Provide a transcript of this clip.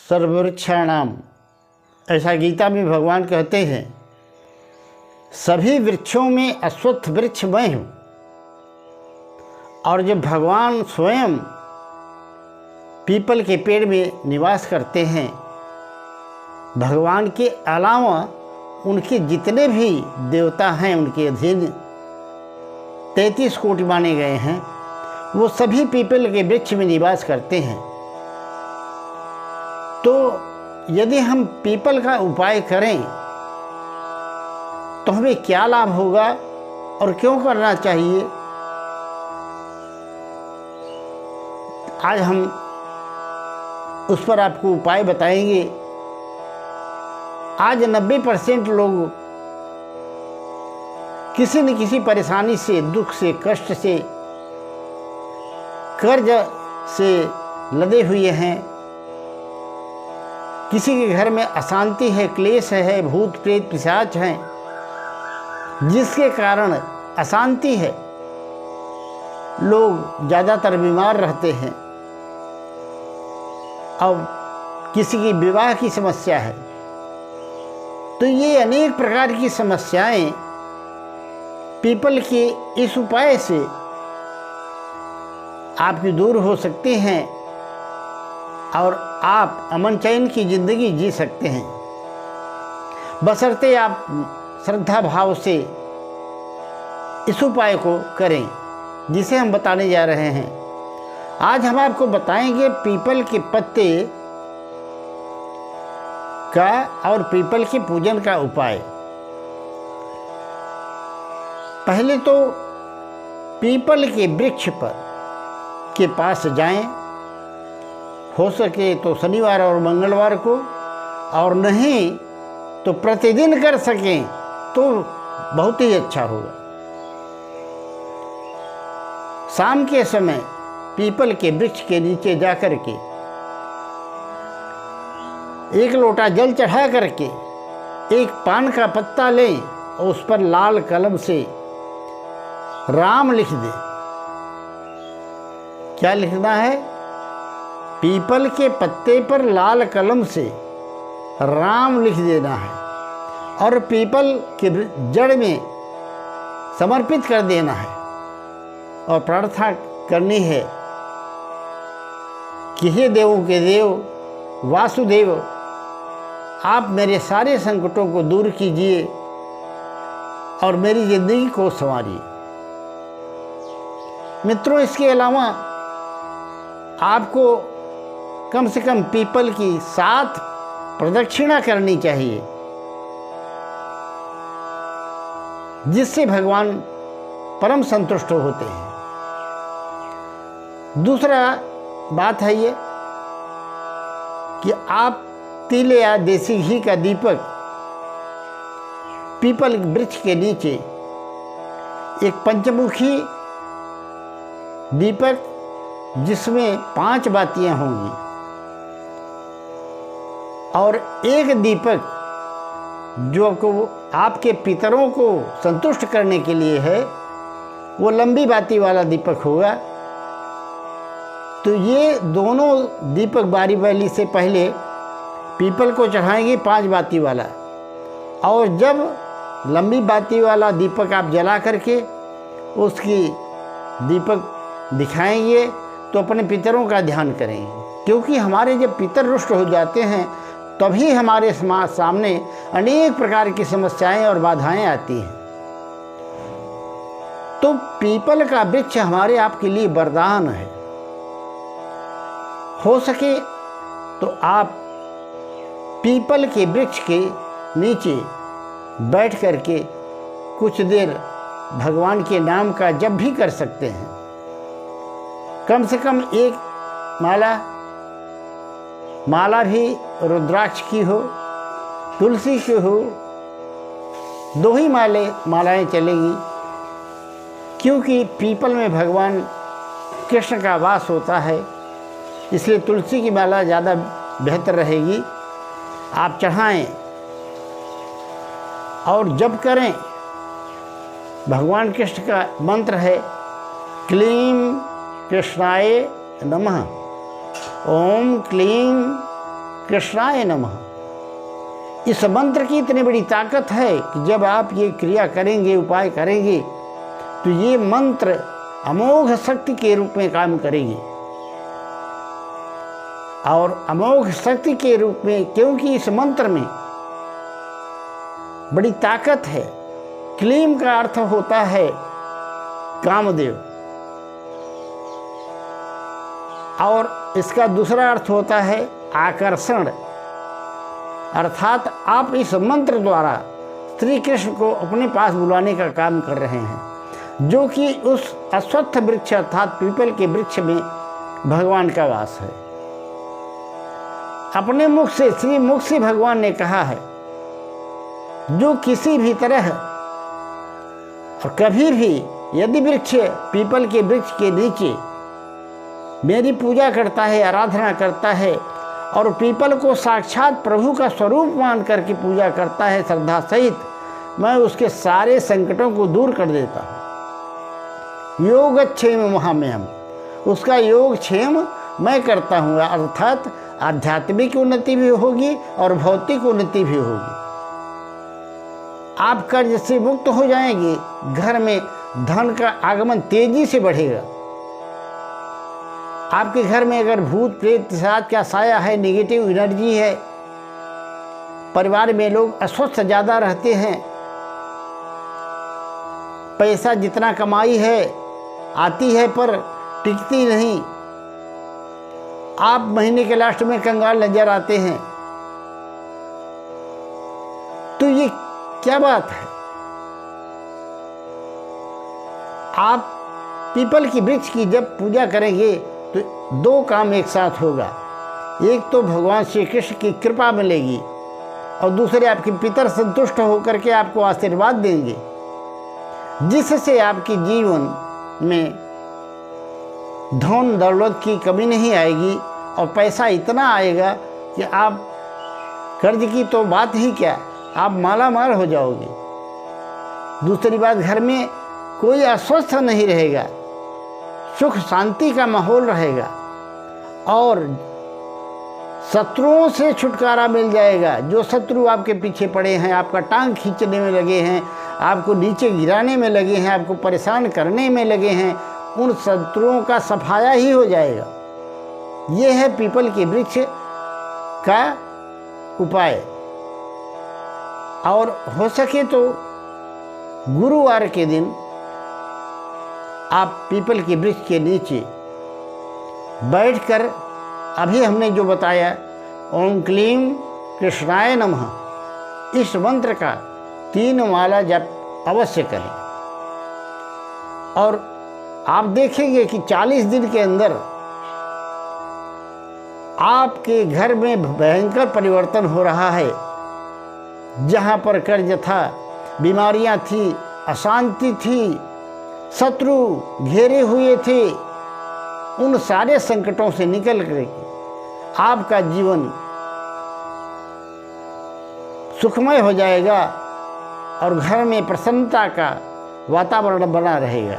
सर्ववृक्षाणाम, ऐसा गीता में भगवान कहते हैं। सभी वृक्षों में अश्वत्थ वृक्ष मैं हूँ। और जब भगवान स्वयं पीपल के पेड़ में निवास करते हैं, भगवान के अलावा उनके जितने भी देवता हैं, उनके अधीन 33 कोटि माने गए हैं, वो सभी पीपल के वृक्ष में निवास करते हैं। तो यदि हम पीपल का उपाय करें तो हमें क्या लाभ होगा और क्यों करना चाहिए, आज हम उस पर आपको उपाय बताएंगे। आज 90% लोग किसी न किसी परेशानी से, दुख से, कष्ट से, कर्ज से लदे हुए हैं। किसी के घर में अशांति है, क्लेश है, भूत प्रेत पिशाच हैं, जिसके कारण अशांति है। लोग ज़्यादातर बीमार रहते हैं। अब किसी की विवाह की समस्या है, तो ये अनेक प्रकार की समस्याएं पीपल के इस उपाय से आपकी दूर हो सकती हैं और आप अमन चैन की ज़िंदगी जी सकते हैं, बशर्ते आप श्रद्धा भाव से इस उपाय को करें जिसे हम बताने जा रहे हैं। आज हम आपको बताएंगे पीपल के पत्ते का और पीपल के पूजन का उपाय। पहले तो पीपल के वृक्ष पर के पास जाएं, हो सके तो शनिवार और मंगलवार को, और नहीं तो प्रतिदिन कर सकें तो बहुत ही अच्छा होगा। शाम के समय पीपल के वृक्ष के नीचे जाकर के 1 लोटा जल चढ़ा करके एक पान का पत्ता लें और उस पर लाल कलम से राम लिख दें। क्या लिखना है? पीपल के पत्ते पर लाल कलम से राम लिख देना है और पीपल के जड़ में समर्पित कर देना है और प्रार्थना करनी है कि हे देवों के देव वासुदेव, आप मेरे सारे संकटों को दूर कीजिए और मेरी ज़िंदगी को संवारिए। मित्रों, इसके अलावा आपको कम से कम पीपल की 7 प्रदक्षिणा करनी चाहिए, जिससे भगवान परम संतुष्ट होते हैं। दूसरा बात है ये कि आप तिल या देसी घी का दीपक पीपल वृक्ष के नीचे, एक पंचमुखी दीपक जिसमें 5 बातियां होंगी, और एक दीपक जो को आपके पितरों को संतुष्ट करने के लिए है, वो लंबी बाती वाला दीपक होगा। तो ये दोनों दीपक बारी बारी से पहले पीपल को चढ़ाएंगे 5 बाती वाला, और जब लंबी बाती वाला दीपक आप जला करके उसकी दीपक दिखाएंगे तो अपने पितरों का ध्यान करेंगे, क्योंकि हमारे जब पितर रुष्ट हो जाते हैं तभी हमारे समाज सामने अनेक प्रकार की समस्याएं और बाधाएं आती हैं। तो पीपल का वृक्ष हमारे आपके लिए वरदान है। हो सके तो आप पीपल के वृक्ष के नीचे बैठ करके कुछ देर भगवान के नाम का जप भी कर सकते हैं। कम से कम 1 माला भी रुद्राक्ष की हो, तुलसी की हो, 2 ही मालाएं चलेंगी, क्योंकि पीपल में भगवान कृष्ण का वास होता है, इसलिए तुलसी की माला ज़्यादा बेहतर रहेगी। आप चढ़ाएं और जप करें। भगवान कृष्ण का मंत्र है क्लीं कृष्णाय नमः, ओम क्लीं कृष्णाय नमः। इस मंत्र की इतनी बड़ी ताकत है कि जब आप ये क्रिया करेंगे, उपाय करेंगे, तो ये मंत्र अमोघ शक्ति के रूप में काम करेगी। और अमोघ शक्ति के रूप में, क्योंकि इस मंत्र में बड़ी ताकत है। क्लीम का अर्थ होता है कामदेव, और इसका दूसरा अर्थ होता है आकर्षण। अर्थात आप इस मंत्र द्वारा श्री कृष्ण को अपने पास बुलाने का काम कर रहे हैं, जो कि उस अश्वत्थ वृक्ष अर्थात पीपल के वृक्ष में भगवान का वास है। अपने मुख से, श्री मुख से भगवान ने कहा है, जो किसी भी तरह और कभी भी यदि वृक्ष, पीपल के वृक्ष के नीचे मेरी पूजा करता है, आराधना करता है, और पीपल को साक्षात प्रभु का स्वरूप मान करके पूजा करता है श्रद्धा सहित, मैं उसके सारे संकटों को दूर कर देता हूँ। योगक्षेम महाम्यहम्, उसका योगक्षेम मैं करता हूँ। अर्थात आध्यात्मिक उन्नति भी होगी और भौतिक उन्नति भी होगी। आप कर्ज से मुक्त हो जाएंगे, घर में धन का आगमन तेजी से बढ़ेगा। आपके घर में अगर भूत प्रेत पिशाच का साया है, नेगेटिव एनर्जी है, परिवार में लोग अस्वस्थ ज़्यादा रहते हैं, पैसा जितना कमाई है आती है पर टिकती नहीं, आप महीने के लास्ट में कंगाल नजर आते हैं, तो ये क्या बात है? आप पीपल की वृक्ष की जब पूजा करेंगे तो दो काम एक साथ होगा। एक तो भगवान श्री कृष्ण की कृपा मिलेगी, और दूसरे आपके पितर संतुष्ट होकर के आपको आशीर्वाद देंगे, जिससे आपके जीवन में धन दौलत की कमी नहीं आएगी, और पैसा इतना आएगा कि आप कर्ज की तो बात ही क्या, आप माला माल हो जाओगे। दूसरी बात, घर में कोई अस्वस्थ नहीं रहेगा, सुख शांति का माहौल रहेगा, और शत्रुओं से छुटकारा मिल जाएगा। जो शत्रु आपके पीछे पड़े हैं, आपका टांग खींचने में लगे हैं, आपको नीचे गिराने में लगे हैं, आपको परेशान करने में लगे हैं, उन शत्रुओं का सफाया ही हो जाएगा। ये है पीपल के वृक्ष का उपाय। और हो सके तो गुरुवार के दिन आप पीपल के वृक्ष के नीचे बैठकर अभी हमने जो बताया ओम क्लीम कृष्णाय नमः, इस मंत्र का 3 माला जप अवश्य करें। और आप देखेंगे कि 40 दिन के अंदर आपके घर में भयंकर परिवर्तन हो रहा है। जहाँ पर कर्ज था, बीमारियाँ थी, अशांति थी, शत्रु घेरे हुए थे, उन सारे संकटों से निकल कर आपका जीवन सुखमय हो जाएगा और घर में प्रसन्नता का वातावरण बना रहेगा।